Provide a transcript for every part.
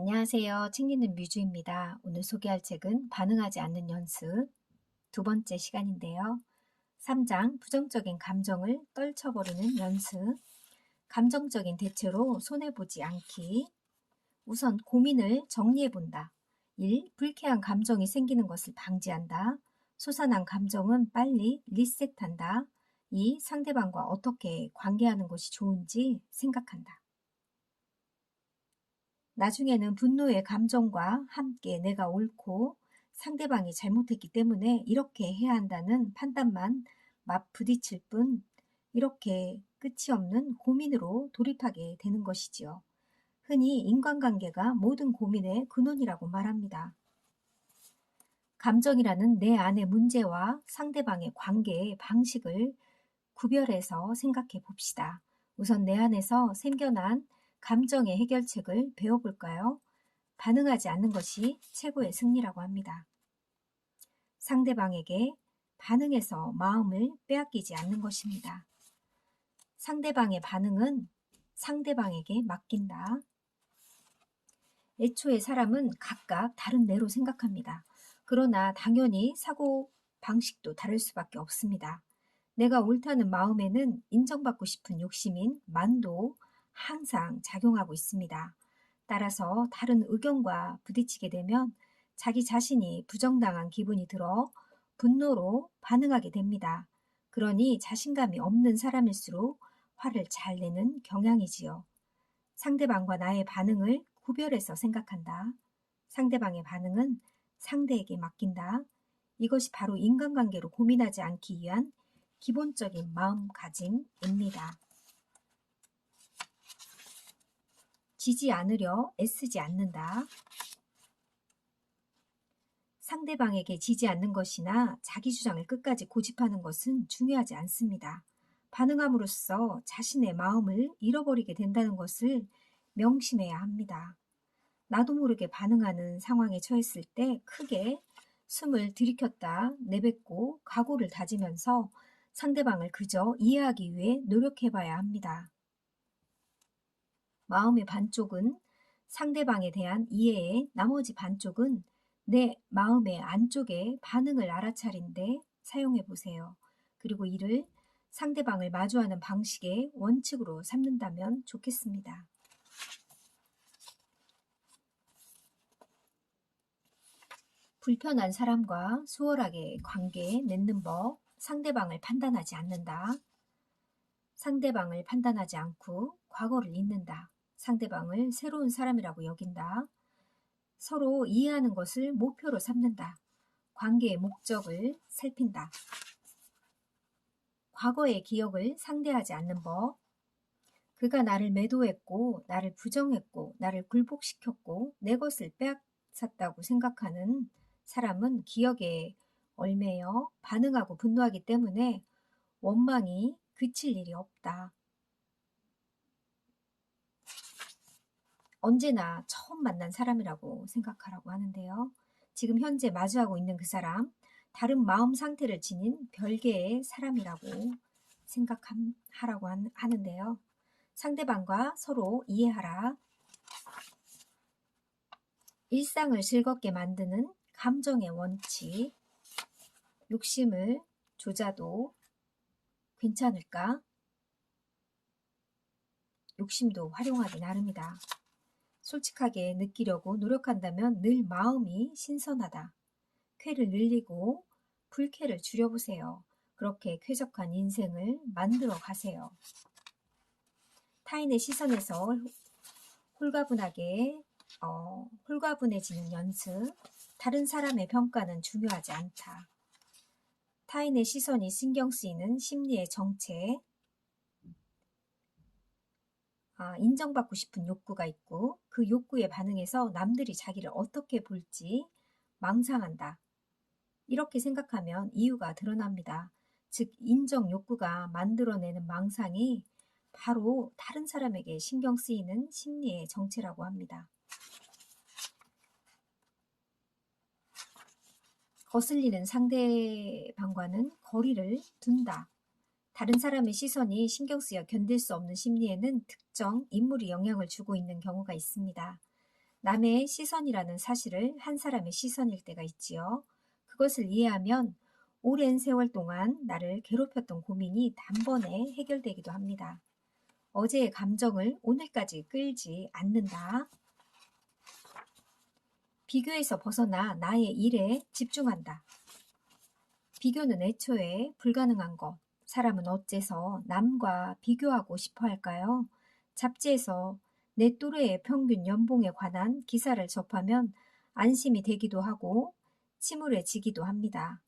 안녕하세요. 책 읽는 뮤즈입니다. 오늘 소개할 책은 반응하지 않는 연습 두 번째 시간인데요. 3장 부정적인 감정을 떨쳐버리는 연습. 감정적인 대처로 손해보지 않기. 우선 고민을 정리해본다. 1. 불쾌한 감정이 생기는 것을 방지한다. 솟아난 감정은 빨리 리셋한다. 2. 상대방과 어떻게 관계하는 것이 좋은지 생각한다. 나중에는 분노의 감정과 함께 내가 옳고 상대방이 잘못했기 때문에 이렇게 해야 한다는 판단만 맞부딪힐 뿐 이렇게 끝이 없는 고민으로 돌입하게 되는 것이지요. 흔히 인간관계가 모든 고민의 근원이라고 말합니다. 감정이라는 내 안의 문제와 상대방의 관계의 방식을 구별해서 생각해 봅시다. 우선 내 안에서 생겨난 감정의 해결책을 배워볼까요? 반응하지 않는 것이 최고의 승리라고 합니다. 상대방에게 반응해서 마음을 빼앗기지 않는 것입니다. 상대방의 반응은 상대방에게 맡긴다. 애초에 사람은 각각 다른 뇌로 생각합니다. 그러나 당연히 사고 방식도 다를 수밖에 없습니다. 내가 옳다는 마음에는 인정받고 싶은 욕심인 만도 항상 작용하고 있습니다. 따라서 다른 의견과 부딪히게 되면 자기 자신이 부정당한 기분이 들어 분노로 반응하게 됩니다. 그러니 자신감이 없는 사람일수록 화를 잘 내는 경향이지요. 상대방과 나의 반응을 구별해서 생각한다. 상대방의 반응은 상대에게 맡긴다. 이것이 바로 인간관계로 고민하지 않기 위한 기본적인 마음가짐입니다. 지지 않으려 애쓰지 않는다. 상대방에게 지지 않는 것이나 자기 주장을 끝까지 고집하는 것은 중요하지 않습니다. 반응함으로써 자신의 마음을 잃어버리게 된다는 것을 명심해야 합니다. 나도 모르게 반응하는 상황에 처했을 때 크게 숨을 들이켰다 내뱉고 각오를 다지면서 상대방을 그저 이해하기 위해 노력해봐야 합니다. 마음의 반쪽은 상대방에 대한 이해의 나머지 반쪽은 내 마음의 안쪽의 반응을 알아차린데 사용해 보세요. 그리고 이를 상대방을 마주하는 방식의 원칙으로 삼는다면 좋겠습니다. 불편한 사람과 수월하게 관계 맺는 법, 상대방을 판단하지 않는다. 상대방을 판단하지 않고 과거를 잊는다. 상대방을 새로운 사람이라고 여긴다. 서로 이해하는 것을 목표로 삼는다. 관계의 목적을 살핀다. 과거의 기억을 상대하지 않는 법. 그가 나를 매도했고, 나를 부정했고, 나를 굴복시켰고, 내 것을 빼앗았다고 생각하는 사람은 기억에 얽매여 반응하고 분노하기 때문에 원망이 그칠 일이 없다. 언제나 처음 만난 사람이라고 생각하라고 하는데요. 지금 현재 마주하고 있는 그 사람, 다른 마음 상태를 지닌 별개의 사람이라고 생각하라고 하는데요. 상대방과 서로 이해하라. 일상을 즐겁게 만드는 감정의 원칙. 욕심을 조자도 괜찮을까? 욕심도 활용하기 나름이다. 솔직하게 느끼려고 노력한다면 늘 마음이 신선하다. 쾌를 늘리고 불쾌를 줄여보세요. 그렇게 쾌적한 인생을 만들어 가세요. 타인의 시선에서 홀가분해지는 연습. 다른 사람의 평가는 중요하지 않다. 타인의 시선이 신경 쓰이는 심리의 정체. 인정받고 싶은 욕구가 있고 그 욕구에 반응해서 남들이 자기를 어떻게 볼지 망상한다. 이렇게 생각하면 이유가 드러납니다. 즉 인정 욕구가 만들어내는 망상이 바로 다른 사람에게 신경 쓰이는 심리의 정체라고 합니다. 거슬리는 상대방과는 거리를 둔다. 다른 사람의 시선이 신경 쓰여 견딜 수 없는 심리에는 특정 인물이 영향을 주고 있는 경우가 있습니다. 남의 시선이라는 사실을 한 사람의 시선일 때가 있지요. 그것을 이해하면 오랜 세월 동안 나를 괴롭혔던 고민이 단번에 해결되기도 합니다. 어제의 감정을 오늘까지 끌지 않는다. 비교에서 벗어나 나의 일에 집중한다. 비교는 애초에 불가능한 것. 사람은 어째서 남과 비교하고 싶어 할까요? 잡지에서 내 또래의 평균 연봉에 관한 기사를 접하면 안심이 되기도 하고 침울해지기도 합니다.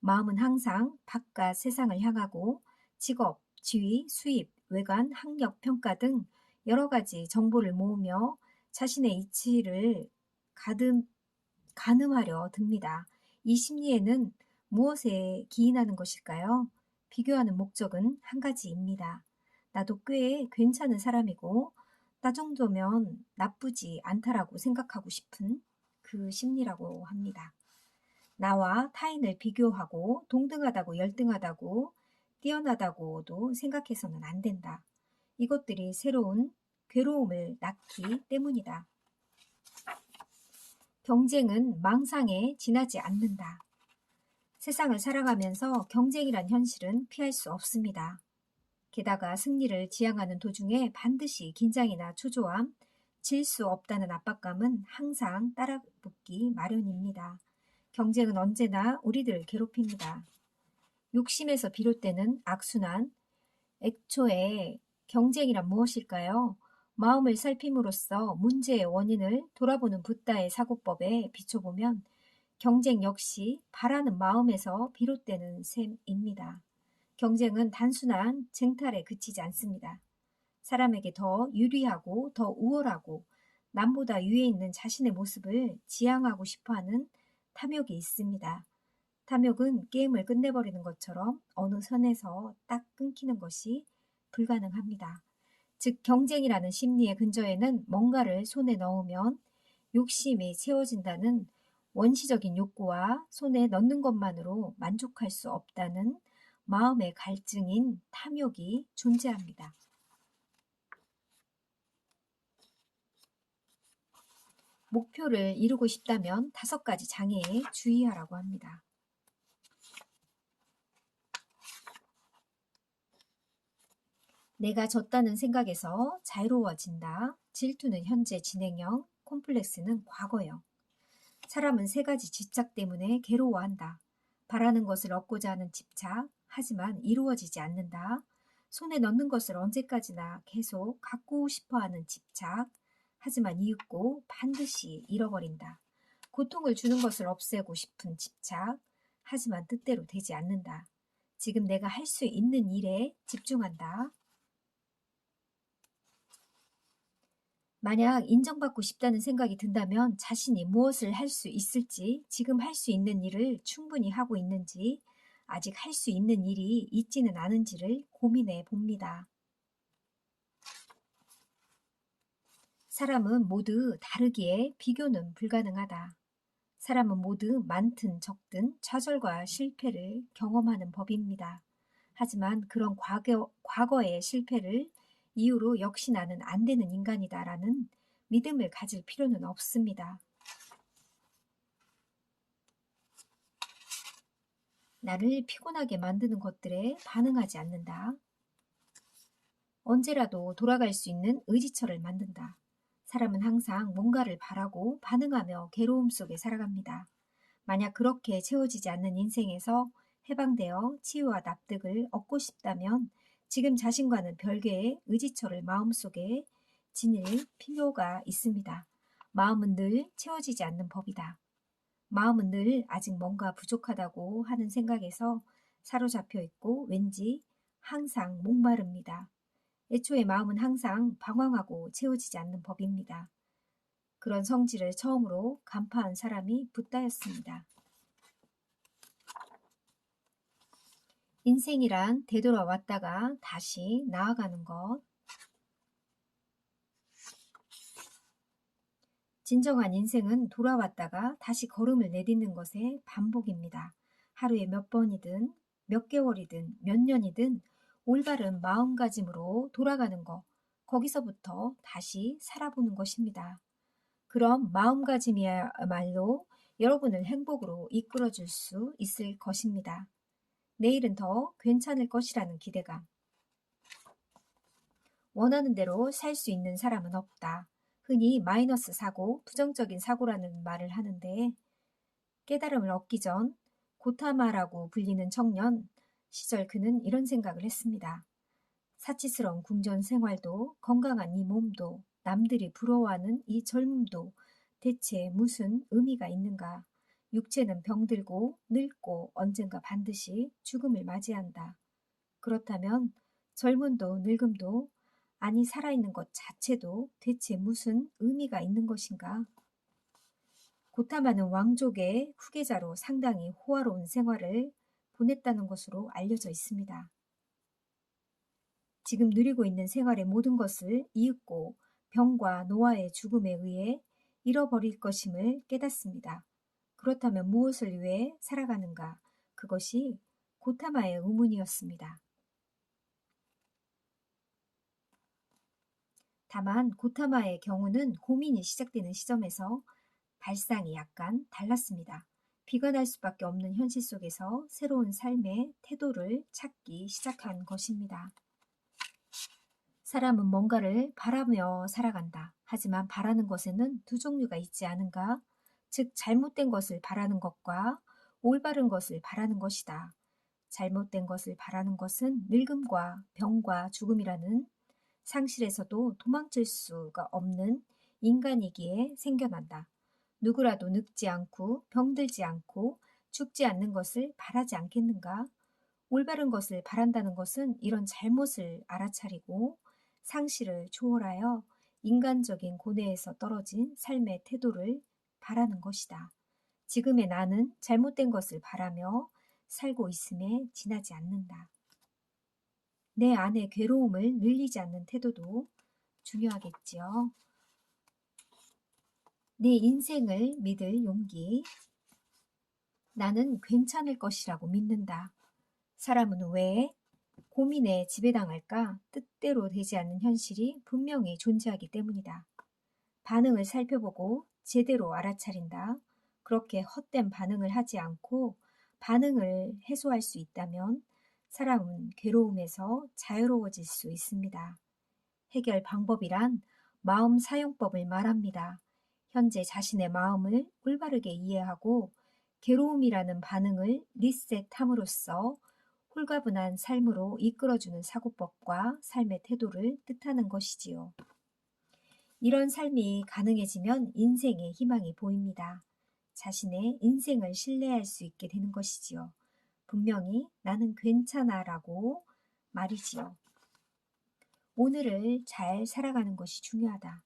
마음은 항상 바깥 세상을 향하고 직업, 지위, 수입, 외관, 학력, 평가 등 여러 가지 정보를 모으며 자신의 이치를 가늠하려 듭니다. 이 심리에는 무엇에 기인하는 것일까요? 비교하는 목적은 한 가지입니다. 나도 꽤 괜찮은 사람이고 나 정도면 나쁘지 않다라고 생각하고 싶은 그 심리라고 합니다. 나와 타인을 비교하고 동등하다고 열등하다고 뛰어나다고도 생각해서는 안 된다. 이것들이 새로운 괴로움을 낳기 때문이다. 경쟁은 망상에 지나지 않는다. 세상을 살아가면서 경쟁이란 현실은 피할 수 없습니다. 게다가 승리를 지향하는 도중에 반드시 긴장이나 초조함, 질 수 없다는 압박감은 항상 따라붙기 마련입니다. 경쟁은 언제나 우리들을 괴롭힙니다. 욕심에서 비롯되는 악순환, 애초에 경쟁이란 무엇일까요? 마음을 살핌으로써 문제의 원인을 돌아보는 붓다의 사고법에 비춰보면 경쟁 역시 바라는 마음에서 비롯되는 셈입니다. 경쟁은 단순한 쟁탈에 그치지 않습니다. 사람에게 더 유리하고 더 우월하고 남보다 위에 있는 자신의 모습을 지향하고 싶어하는 탐욕이 있습니다. 탐욕은 게임을 끝내버리는 것처럼 어느 선에서 딱 끊기는 것이 불가능합니다. 즉 경쟁이라는 심리의 근저에는 뭔가를 손에 넣으면 욕심이 채워진다는 원시적인 욕구와 손에 넣는 것만으로 만족할 수 없다는 마음의 갈증인 탐욕이 존재합니다. 목표를 이루고 싶다면 5가지 장애에 주의하라고 합니다. 내가 졌다는 생각에서 자유로워진다. 질투는 현재 진행형, 콤플렉스는 과거형. 사람은 3가지 집착 때문에 괴로워한다. 바라는 것을 얻고자 하는 집착, 하지만 이루어지지 않는다. 손에 넣는 것을 언제까지나 계속 갖고 싶어하는 집착, 하지만 이윽고 반드시 잃어버린다. 고통을 주는 것을 없애고 싶은 집착, 하지만 뜻대로 되지 않는다. 지금 내가 할 수 있는 일에 집중한다. 만약 인정받고 싶다는 생각이 든다면 자신이 무엇을 할 수 있을지, 지금 할 수 있는 일을 충분히 하고 있는지, 아직 할 수 있는 일이 있지는 않은지를 고민해 봅니다. 사람은 모두 다르기에 비교는 불가능하다. 사람은 모두 많든 적든 좌절과 실패를 경험하는 법입니다. 하지만 그런 과거의 실패를 이유로 역시 나는 안 되는 인간이다라는 믿음을 가질 필요는 없습니다. 나를 피곤하게 만드는 것들에 반응하지 않는다. 언제라도 돌아갈 수 있는 의지처를 만든다. 사람은 항상 뭔가를 바라고 반응하며 괴로움 속에 살아갑니다. 만약 그렇게 채워지지 않는 인생에서 해방되어 치유와 납득을 얻고 싶다면 지금 자신과는 별개의 의지처를 마음속에 지닐 필요가 있습니다. 마음은 늘 채워지지 않는 법이다. 마음은 늘 아직 뭔가 부족하다고 하는 생각에서 사로잡혀 있고 왠지 항상 목마릅니다. 애초에 마음은 항상 방황하고 채워지지 않는 법입니다. 그런 성질을 처음으로 간파한 사람이 붓다였습니다. 인생이란 되돌아왔다가 다시 나아가는 것. 진정한 인생은 돌아왔다가 다시 걸음을 내딛는 것의 반복입니다. 하루에 몇 번이든 몇 개월이든 몇 년이든 올바른 마음가짐으로 돌아가는 것, 거기서부터 다시 살아보는 것입니다. 그럼 마음가짐이야말로 여러분을 행복으로 이끌어 줄 수 있을 것입니다. 내일은 더 괜찮을 것이라는 기대감. 원하는 대로 살 수 있는 사람은 없다. 흔히 마이너스 사고, 부정적인 사고라는 말을 하는데 깨달음을 얻기 전 고타마라고 불리는 청년 시절 그는 이런 생각을 했습니다. 사치스러운 궁전 생활도 건강한 이 몸도 남들이 부러워하는 이 젊음도 대체 무슨 의미가 있는가? 육체는 병들고 늙고 언젠가 반드시 죽음을 맞이한다. 그렇다면 젊음도 늙음도 아니 살아있는 것 자체도 대체 무슨 의미가 있는 것인가? 고타마는 왕족의 후계자로 상당히 호화로운 생활을 보냈다는 것으로 알려져 있습니다. 지금 누리고 있는 생활의 모든 것을 이윽고 병과 노화의 죽음에 의해 잃어버릴 것임을 깨닫습니다. 그렇다면 무엇을 위해 살아가는가? 그것이 고타마의 의문이었습니다. 다만 고타마의 경우는 고민이 시작되는 시점에서 발상이 약간 달랐습니다. 비관할 수밖에 없는 현실 속에서 새로운 삶의 태도를 찾기 시작한 것입니다. 사람은 뭔가를 바라며 살아간다. 하지만 바라는 것에는 두 종류가 있지 않은가? 즉, 잘못된 것을 바라는 것과 올바른 것을 바라는 것이다. 잘못된 것을 바라는 것은 늙음과 병과 죽음이라는 상실에서도 도망칠 수가 없는 인간이기에 생겨난다. 누구라도 늙지 않고 병들지 않고 죽지 않는 것을 바라지 않겠는가? 올바른 것을 바란다는 것은 이런 잘못을 알아차리고 상실을 초월하여 인간적인 고뇌에서 떨어진 삶의 태도를 바라는 것이다. 지금의 나는 잘못된 것을 바라며 살고 있음에 지나지 않는다. 내 안의 괴로움을 늘리지 않는 태도도 중요하겠지요. 내 인생을 믿을 용기. 나는 괜찮을 것이라고 믿는다. 사람은 왜 고민에 지배당할까? 뜻대로 되지 않는 현실이 분명히 존재하기 때문이다. 반응을 살펴보고 제대로 알아차린다. 그렇게 헛된 반응을 하지 않고 반응을 해소할 수 있다면 사람은 괴로움에서 자유로워질 수 있습니다. 해결 방법이란 마음 사용법을 말합니다. 현재 자신의 마음을 올바르게 이해하고 괴로움이라는 반응을 리셋함으로써 홀가분한 삶으로 이끌어주는 사고법과 삶의 태도를 뜻하는 것이지요. 이런 삶이 가능해지면 인생의 희망이 보입니다. 자신의 인생을 신뢰할 수 있게 되는 것이지요. 분명히 나는 괜찮아라고 말이지요. 오늘을 잘 살아가는 것이 중요하다.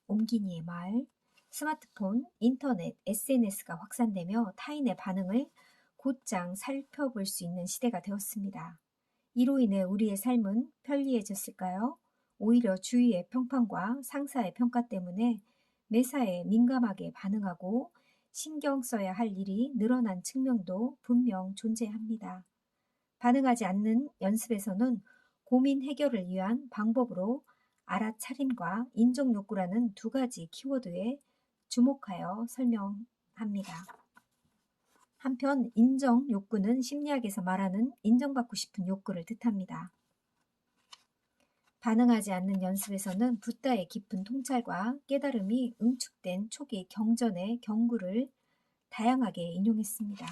옹기니의 말. 스마트폰, 인터넷, SNS가 확산되며 타인의 반응을 곧장 살펴볼 수 있는 시대가 되었습니다. 이로 인해 우리의 삶은 편리해졌을까요? 오히려 주위의 평판과 상사의 평가 때문에 매사에 민감하게 반응하고 신경 써야 할 일이 늘어난 측면도 분명 존재합니다. 반응하지 않는 연습에서는 고민 해결을 위한 방법으로 알아차림과 인정 욕구라는 두 가지 키워드에 주목하여 설명합니다. 한편 인정 욕구는 심리학에서 말하는 인정받고 싶은 욕구를 뜻합니다. 반응하지 않는 연습에서는 붓다의 깊은 통찰과 깨달음이 응축된 초기 경전의 경구를 다양하게 인용했습니다.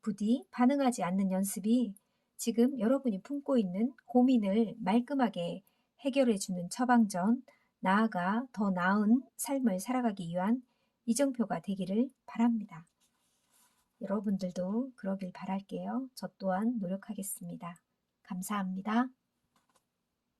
부디 반응하지 않는 연습이 지금 여러분이 품고 있는 고민을 말끔하게 해결해주는 처방전, 나아가 더 나은 삶을 살아가기 위한 이정표가 되기를 바랍니다. 여러분들도 그러길 바랄게요. 저 또한 노력하겠습니다. 감사합니다.